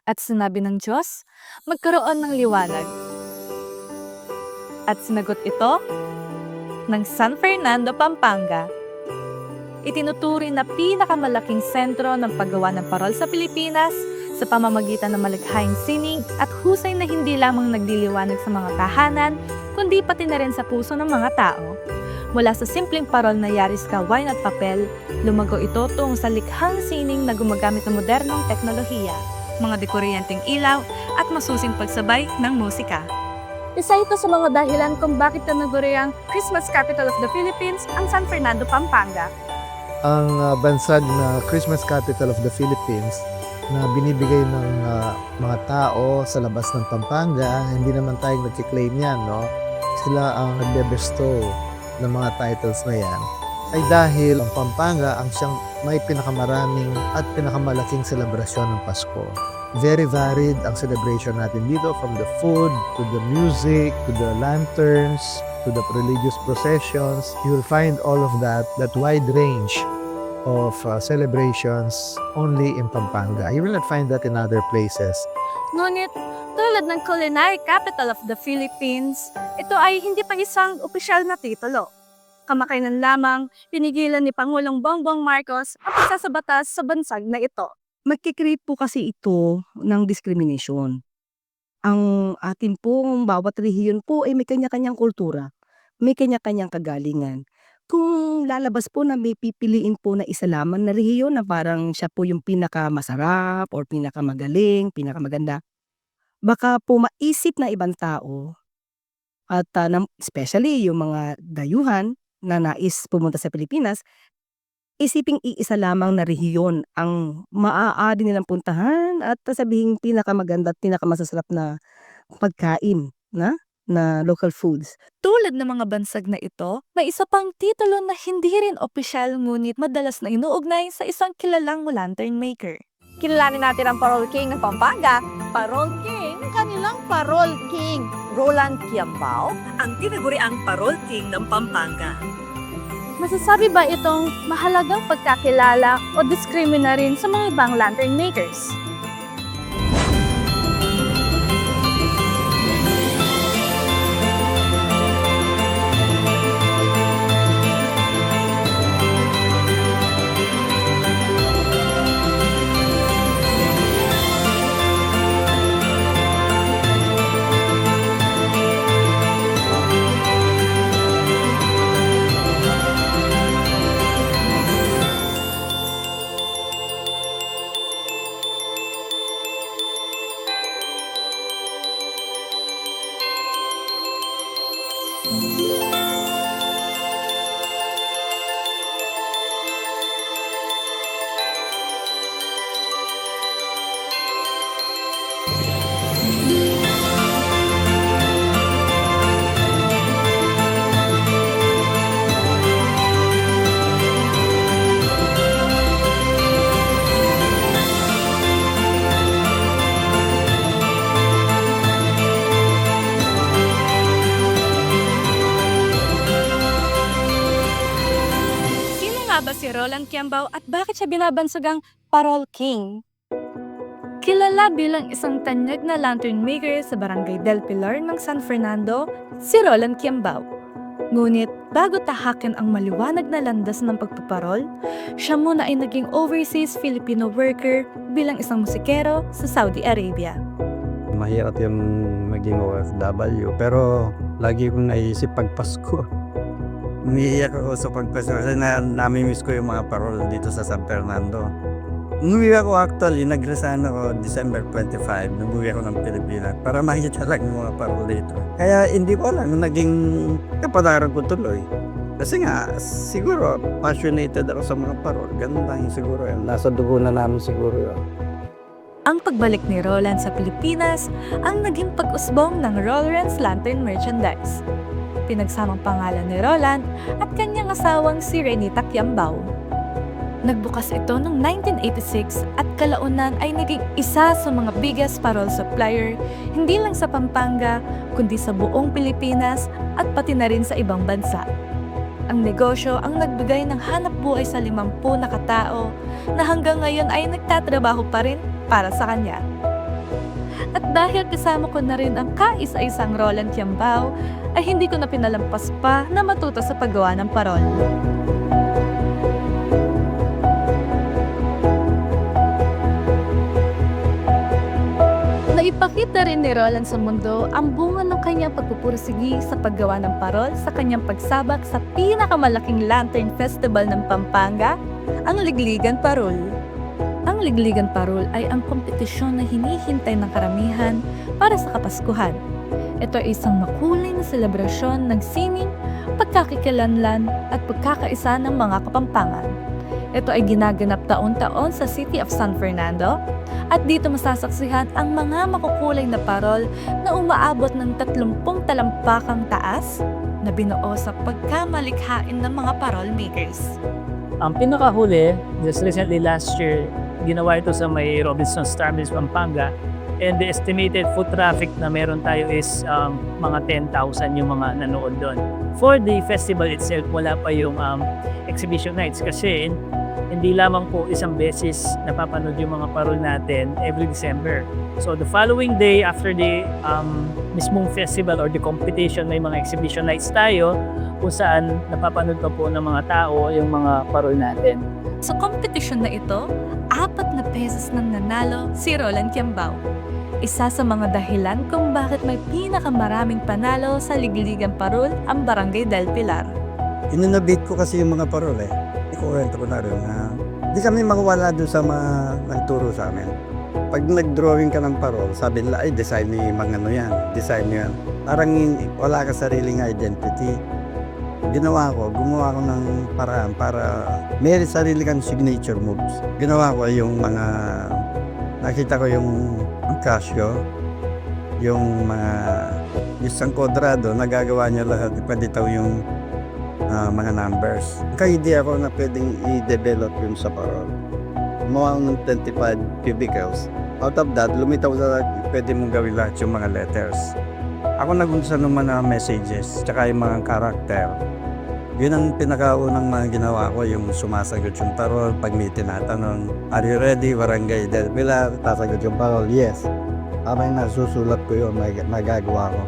At sinabi ng Diyos, magkaroon ng liwanag. At sinagot ito ng San Fernando, Pampanga. Itinuturing na pinakamalaking sentro ng paggawa ng parol sa Pilipinas sa pamamagitan ng malikhaing sining at husay na hindi lamang nagdiliwanag sa mga tahanan, kundi pati na rin sa puso ng mga tao. Mula sa simpleng parol na yaris kawain at papel, lumago ito tungo sa likhang sining na gumagamit ng modernong teknolohiya, mga dekoryenteng ilaw at masusing pagsabay ng musika. Isa ito sa mga dahilan kung bakit tinaguri ang Christmas capital of the Philippines ang San Fernando, Pampanga. Ang bansag na Christmas capital of the Philippines na binibigay ng mga tao sa labas ng Pampanga, hindi naman tayong nag-claim yan, no? Sila ang nagbe-bestow ng mga titles na yan, ay dahil ang Pampanga ang siyang may pinakamaraming at pinakamalaking selebrasyon ng Pasko. Very varied ang celebration natin dito, from the food, to the music, to the lanterns, to the religious processions. You will find all of that wide range of celebrations only in Pampanga. You will not find that in other places. Ngunit, tulad ng culinary capital of the Philippines, ito ay hindi pa isang opisyal na titulo. Kamakailan lamang, pinigilan ni Pangulong Bongbong Marcos ang pagsasabatas sa bansag na ito. Magki-create po kasi ito ng discrimination. Ang atin pong bawat rehiyon po ay may kanya-kanyang kultura, may kanya-kanyang kagalingan. Kung lalabas po na may pipiliin po na isa lamang na rehiyon na parang siya po yung pinakamasarap or pinakamagaling, pinakamaganda, baka po maisip na ibang tao at especially yung mga dayuhan na nais pumunta sa Pilipinas, isiping iisa lamang na rehiyon ang maaari nilang puntahan at sabihin pinakamaganda at pinakamasasarap na pagkain na local foods. Tulad ng mga bansag na ito, may isa pang titulo na hindi rin opisyal ngunit madalas na inuugnay sa isang kilalang lantern maker. Kilalanin natin ang Parol King ng Pampanga. Parol King, kanilang Parol King, Roland Quiambao, ang tinaguriang Parol King ng Pampanga. Masasabi ba itong mahalagang pagkakilala o diskrimina rin sa mga ibang lantern makers? Ba si Roland Quiambao at bakit siya binabansagang Parol King? Kilala bilang isang tanyag na lantern maker sa Barangay del Pilar ng San Fernando, si Roland Quiambao. Ngunit bago tahakin ang maliwanag na landas ng pagpaparol, siya muna ay naging overseas Filipino worker bilang isang musikero sa Saudi Arabia. Mahirap yung maging OFW pero lagi kong naisip pag Pasko. Umiiyak ako sa pagpasko kasi nami-miss ko yung mga parol dito sa San Fernando. Umuwi ako actually, nag-resign ako December 25, umuwi ako ng Pilipinas para makita lang yung mga parol dito. Kaya hindi ko alam, naging kapataran ko tuloy. Kasi nga, siguro, passionate ako sa mga parol. Ganun lang siguro yun. Nasa dugo na namin siguro yun. Ang pagbalik ni Roland sa Pilipinas ang naging pag-usbong ng Roland's Lantern Merchandise. Pinagsamang pangalan ni Roland at kanyang asawang si Renita Quiambao. Nagbukas ito noong 1986 at kalaunan ay naging isa sa mga biggest parol supplier hindi lang sa Pampanga kundi sa buong Pilipinas at pati na rin sa ibang bansa. Ang negosyo ang nagbigay ng hanap buhay sa 50 na katao na hanggang ngayon ay nagtatrabaho pa rin para sa kanya. At dahil kasama ko na rin ang kaisa-isang Roland Kiambao, ay hindi ko na pinalampas pa na matuto sa paggawa ng parol. Naipakita rin ni Roland sa mundo ang bunga ng kanyang pagpupursigi sa paggawa ng parol sa kanyang pagsabak sa pinakamalaking lantern festival ng Pampanga, ang Ligligan Parol. Ang Ligligan Parol ay ang kompetisyon na hinihintay ng karamihan para sa Kapaskuhan. Ito ay isang makulay na selebrasyon ng sining, pagkakikilanlan at pagkakaisa ng mga Kapampangan. Ito ay ginaganap taon-taon sa City of San Fernando at dito masasaksihan ang mga makukulay na parol na umaabot ng 30 talampakang taas na binuo sa pagkamalikhain ng mga parol makers. Ang pinakahuli, just recently last year, ginawa ito sa may Robinson Star Mills, Pampanga. And the estimated foot traffic na meron tayo is mga 10,000 yung mga nanood doon. For the festival itself, wala pa yung exhibition nights kasi hindi lamang po isang beses napapanood yung mga parol natin every December. So the following day after the mismong festival or the competition, may mga exhibition nights tayo kung saan napapanood pa po ng mga tao yung mga parol natin. Sa competition na ito, 4 na pesos nang nanalo si Roland Kiambao. Isa sa mga dahilan kung bakit may pinakamaraming panalo sa Ligligan Parol ang Barangay del Pilar. Inunabit ko kasi yung mga parol eh. Ikuwento ko na rin na di kami makawala doon sa mga nagturo sa amin. Pag nag-drawing ka ng parol, sabi nila, ay design ni mga ano yan, design nyo yan. Parang wala ka sariling identity. Gumawa ko ng paraan para may sarili kang signature moves. Ginawa ko yung mga, nakita ko yung Casio, yung mga isang kwadrado, nagagawa niya lahat, ipalitaw yung mga numbers. Kaya ako na pwedeng i-develop yung sa parol. Gumawa ng 25 cubicles. Out of that, lumitaw sa pwede mong gawin lahat yung mga letters. Ako nagunsa naman na messages, tsaka yung mga karakter. Yun ang pinakaunang mga ginawa ko, yung sumasagot yung parol, pag may tinatanong, are you ready, Barangay del Pilar? Tasagot yung parol, yes. Habang nasusulat ko yun, magagawa ko.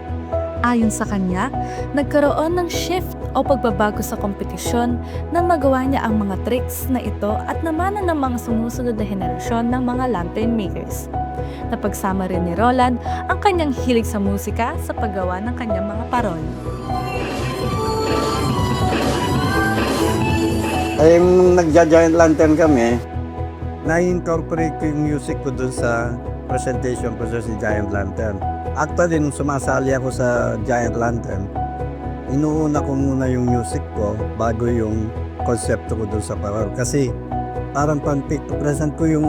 Ayon sa kanya, nagkaroon ng shift o pagbabago sa kompetisyon na magawa niya ang mga tricks na ito at namana ng mga sumusunod na henerasyon ng mga lantern makers. Napagsama rin ni Roland ang kanyang hilig sa musika sa paggawa ng kanyang mga parol. Ay, nung nagja-giant lantern kami, na-incorporate ko yung music ko dun sa presentation ko sa Giant Lantern. Actually, nung sumasali ako sa Giant Lantern, inuuna ko muna yung music ko bago yung konsepto ko dun sa parol. Kasi parang present ko yung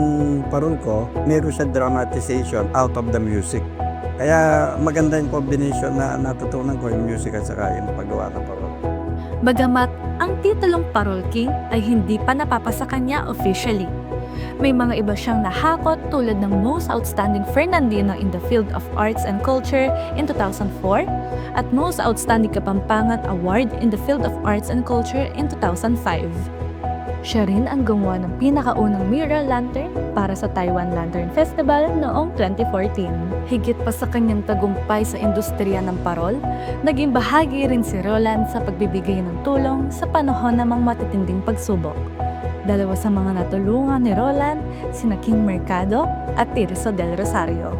parol ko, meron siya dramatization out of the music. Kaya maganda yung combination na natutunan ko yung music at saka yung paggawa ng parol. Bagamat ang titulong Parol King ay hindi pa napapasa kanya officially. May mga iba siyang nahakot tulad ng Most Outstanding Fernandino in the Field of Arts and Culture in 2004 at Most Outstanding Kapampangan Award in the Field of Arts and Culture in 2005. Siya rin ang gumawa ng pinakaunang mural lantern para sa Taiwan Lantern Festival noong 2014. Higit pa sa kanyang tagumpay sa industriya ng parol, naging bahagi rin si Roland sa pagbibigay ng tulong sa panahon ng mga matitinding pagsubok. Dalawa sa mga natulungan ni Roland, sina King Mercado at Tirso del Rosario.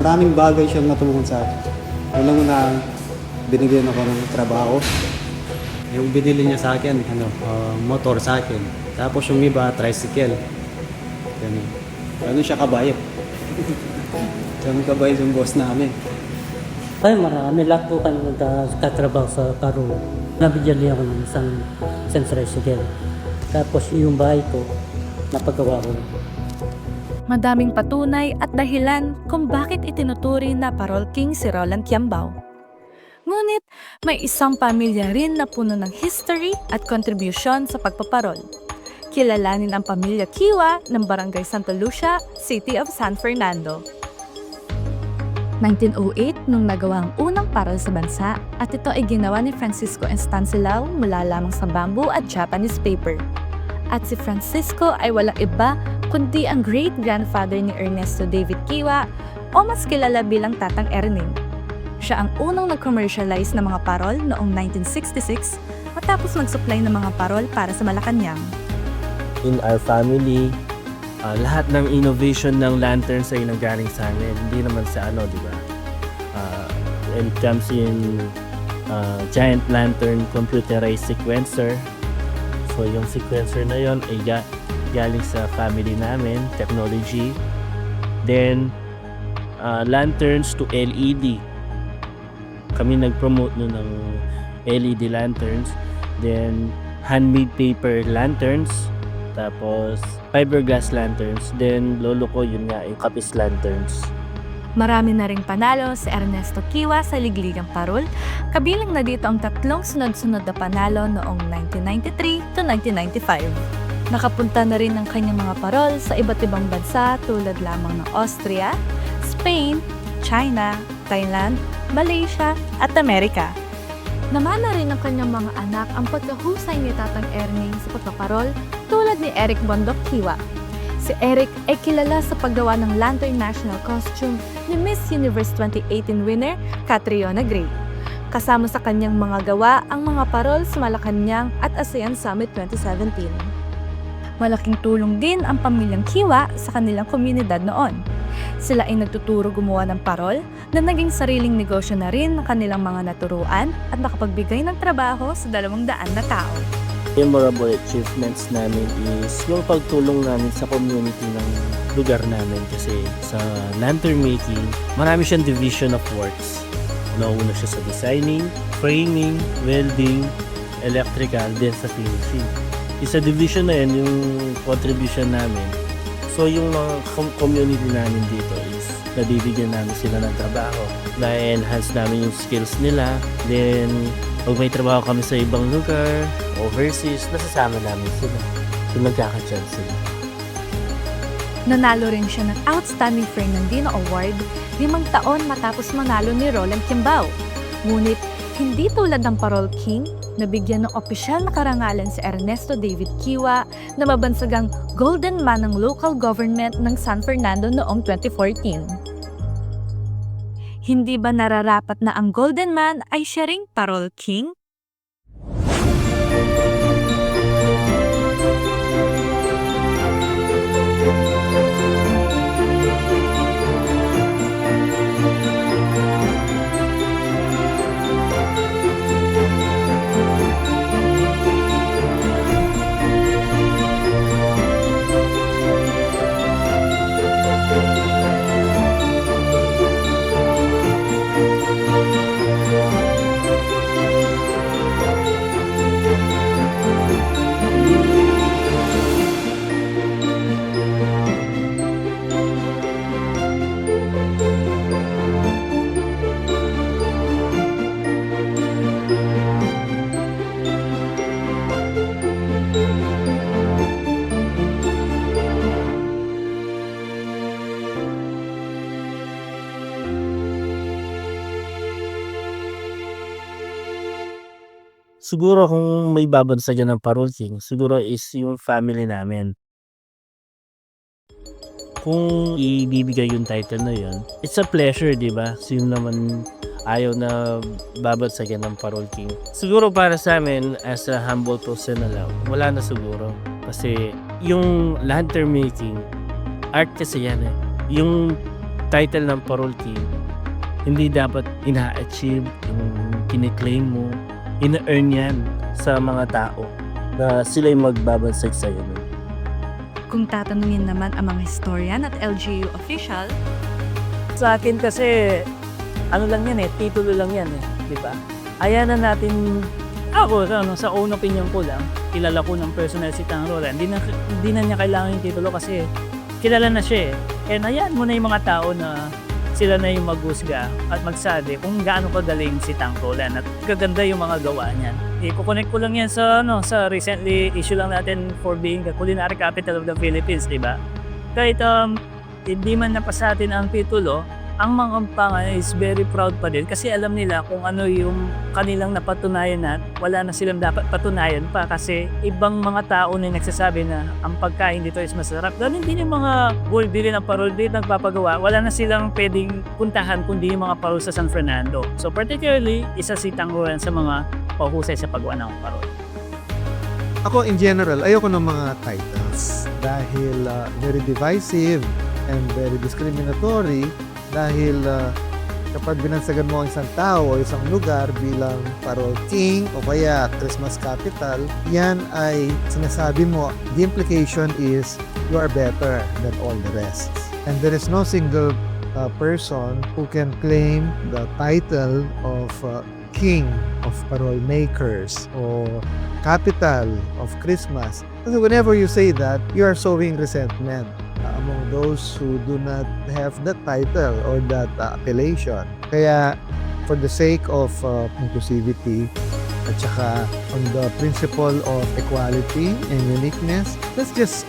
Maraming bagay siyang natulungan sa akin. Unang-una, binigyan ako ng trabaho. Yung binili niya sa akin, motor sa akin. Tapos yung iba, tricycle. Ganun siya kabayot. Ganun kabayot yung boss namin. Ay, marami. Lahat po kami nagtatrabaho sa parol. Nabigyan niya ako ng isang tricycle. Tapos yung bahay ko, napagawa ko. Madaming patunay at dahilan kung bakit itinuturi na Parol King si Roland Kiambao. Ngunit may isang pamilya rin na puno ng history at contribution sa pagpaparol. Kilalanin ang pamilya Kiwa ng Barangay Santa Lucia, City of San Fernando. 1908 nung nagawa ang unang parol sa bansa at ito ay ginawa ni Francisco Estancilao mula lamang sa bamboo at Japanese paper. At si Francisco ay walang iba kundi ang great-grandfather ni Ernesto David Kiwa o mas kilala bilang Tatang Erning. Siya ang unang nag-commercialize ng mga parol noong 1966 matapos mag-supply ng mga parol para sa Malacanang. In our family, lahat ng innovation ng lanterns ay nanggaling sa amin. Hindi naman sa ano, di ba? When it comes in giant lantern computerized sequencer, so yung sequencer na yon ay galing sa family namin, technology. Then, lanterns to LED. Kami nag-promote nun ng LED lanterns. Then, handmade paper lanterns. Tapos, fiberglass lanterns. Then, lolo ko, yun nga, yung kapis lanterns. Marami na ring panalo si Ernesto Kiwa sa Ligligang Parol, kabilang na dito ang 3 sunod-sunod na panalo noong 1993 to 1995. Nakapunta na rin ang kanyang mga parol sa iba't ibang bansa tulad lamang ng Austria, Spain, China, Thailand, Malaysia at Amerika. Namana rin ng kanyang mga anak ang pagkahusay ni Tatang Erning sa pagpaparol tulad ni Eric Bondok Kiwa. Si Eric ay kilala sa paggawa ng Lantern National Costume ni Miss Universe 2018 winner Catriona Gray. Kasama sa kanyang mga gawa ang mga parol sa Malacanang at ASEAN Summit 2017. Malaking tulong din ang pamilyang Kiwa sa kanilang komunidad noon. Sila ay nagtuturo gumawa ng parol na naging sariling negosyo na rin ng kanilang mga naturuan at nakapagbigay ng trabaho sa 200 na tao. Memorable achievements namin is yung pagtulong namin sa community ng lugar namin kasi sa lantern making, marami siyang division of works. Nauna siya sa designing, framing, welding, electrical, then sa finishing. Isa division na yan yung contribution namin. So yung mga community namin dito is nabibigyan namin sila ng trabaho. Na-enhance namin yung skills nila. Then pag may trabaho kami sa ibang lugar, overseas, nasasama namin sila. So nagkaka-chance sila. Nanalo rin siya ng Outstanding Fernandino Award 5 taon matapos manalo ni Roland Kimbao. Ngunit hindi tulad ng Parol King, nabigyan ng opisyal na karangalan si Ernesto David Kiwa na mabansagang Golden Man ng local government ng San Fernando noong 2014. Hindi ba nararapat na ang Golden Man ay siya ring Parol King? Siguro kung may babansagan ng Parol King, siguro is yung family namin. Kung ibibigay yung title na yun, it's a pleasure, di ba? Sino naman ayaw na babansagan ng Parol King. Siguro para sa amin, as a humble person na lang, wala na siguro. Kasi yung lantern making, art kasi yan eh. Yung title ng Parol King, hindi dapat ina-achieve, yung kiniklaim mo, ina-earn yan sa mga tao na sila yung magbabansag sa'yo. Kung tatanungin naman ang mga historian at LGU official, Sa akin kasi, ano lang yan eh, titulo lang yan eh, di ba? Ayan na natin, ako, sa own opinion ko lang, kilala ko ng personal si Tang Roland, hindi na niya kailangan yung titulo kasi kilala na siya eh. And ayan mo na yung mga tao na sila na yung maghusga at magsabi kung gaano kagaling si Tang Roland at kaganda yung mga gawa niyan. I-connect ko lang yan sa recently issue lang natin for being the culinary capital of the Philippines, di ba? Kahit hindi man napasa atin ang titulo, ang mga Kapampangan is very proud pa din kasi alam nila kung ano yung kanilang napatunayan at wala na silang dapat patunayan pa kasi ibang mga tao na nagsasabi na ang pagkain dito is masarap. Ganun din yung mga bili ng parol dito nagpapagawa, wala na silang pwedeng puntahan kundi yung mga parol sa San Fernando. So particularly, isa si Tanguran sa mga pahusay sa paggawa ng parol. Ako in general, ayoko ng mga titles dahil very divisive and very discriminatory dahil kapag binansagan mo ang isang tao o isang lugar bilang parol king o kaya Christmas capital, yan ay sinasabi mo, the implication is you are better than all the rest. And there is no single person who can claim the title of king of parol makers or capital of Christmas. Kasi whenever you say that, you are sowing resentment among those who do not have that title or that appellation. Kaya for the sake of inclusivity at saka on the principle of equality and uniqueness, let's just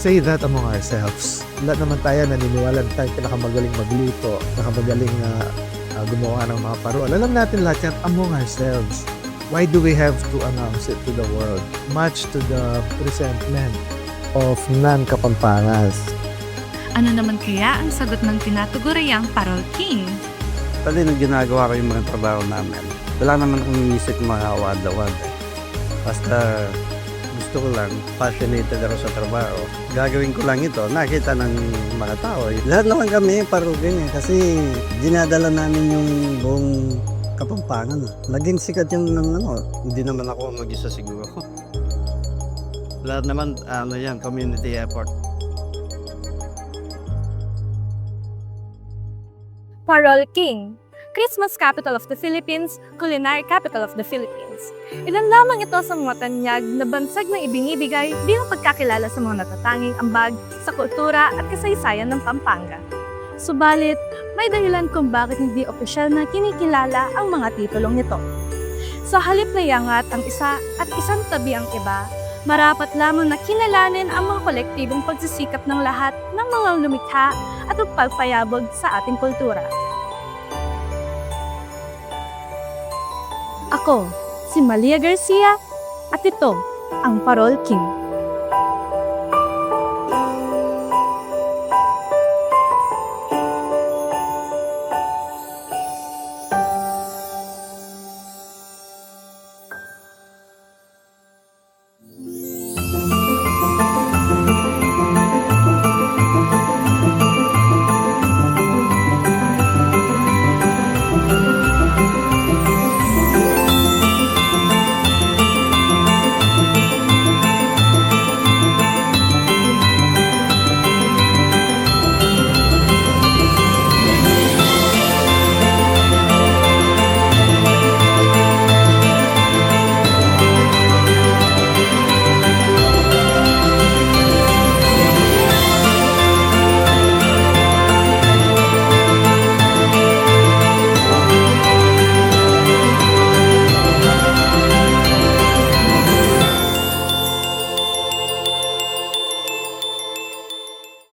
say that among ourselves. Lahat naman tayo naniniwala na tayo pinakamagaling magluto, pinakamagaling gumawa ng mga parol. Alam natin lahat yan among ourselves. Why do we have to announce it to the world? Much to the resentment of non-Kapampangas. Ano naman kaya ang sagot ng tinatuguriang Parol King? Pali nung ginagawa ko yung mga trabaho namin, wala naman akong inisip mga award-award. Basta gusto ko lang, passionated ako sa trabaho. Gagawin ko lang ito, nakita ng mga tao. Lahat naman kami parol ganyan kasi dinadala namin yung buong Kapampangan. Naging sikat yung hindi naman ako mag-isa siguro. Lahat naman, yan, community effort. Parol King, Christmas capital of the Philippines, culinary capital of the Philippines. Ilan lamang ito sa mga tanyag na bansag na ibinibigay bilang pagkakilala sa mga natatanging ambag sa kultura at kasaysayan ng Pampanga. Subalit, may dahilan kung bakit hindi opisyal na kinikilala ang mga titulong nito. Sa halip na iangat ang isa at isang tabi ang iba, marapat lamang na kinalanin ang mga kolektibong pagsisikap ng lahat ng mga lumikha at pagpapayabog sa ating kultura. Ako, si Malia Garcia, at ito ang Parol King.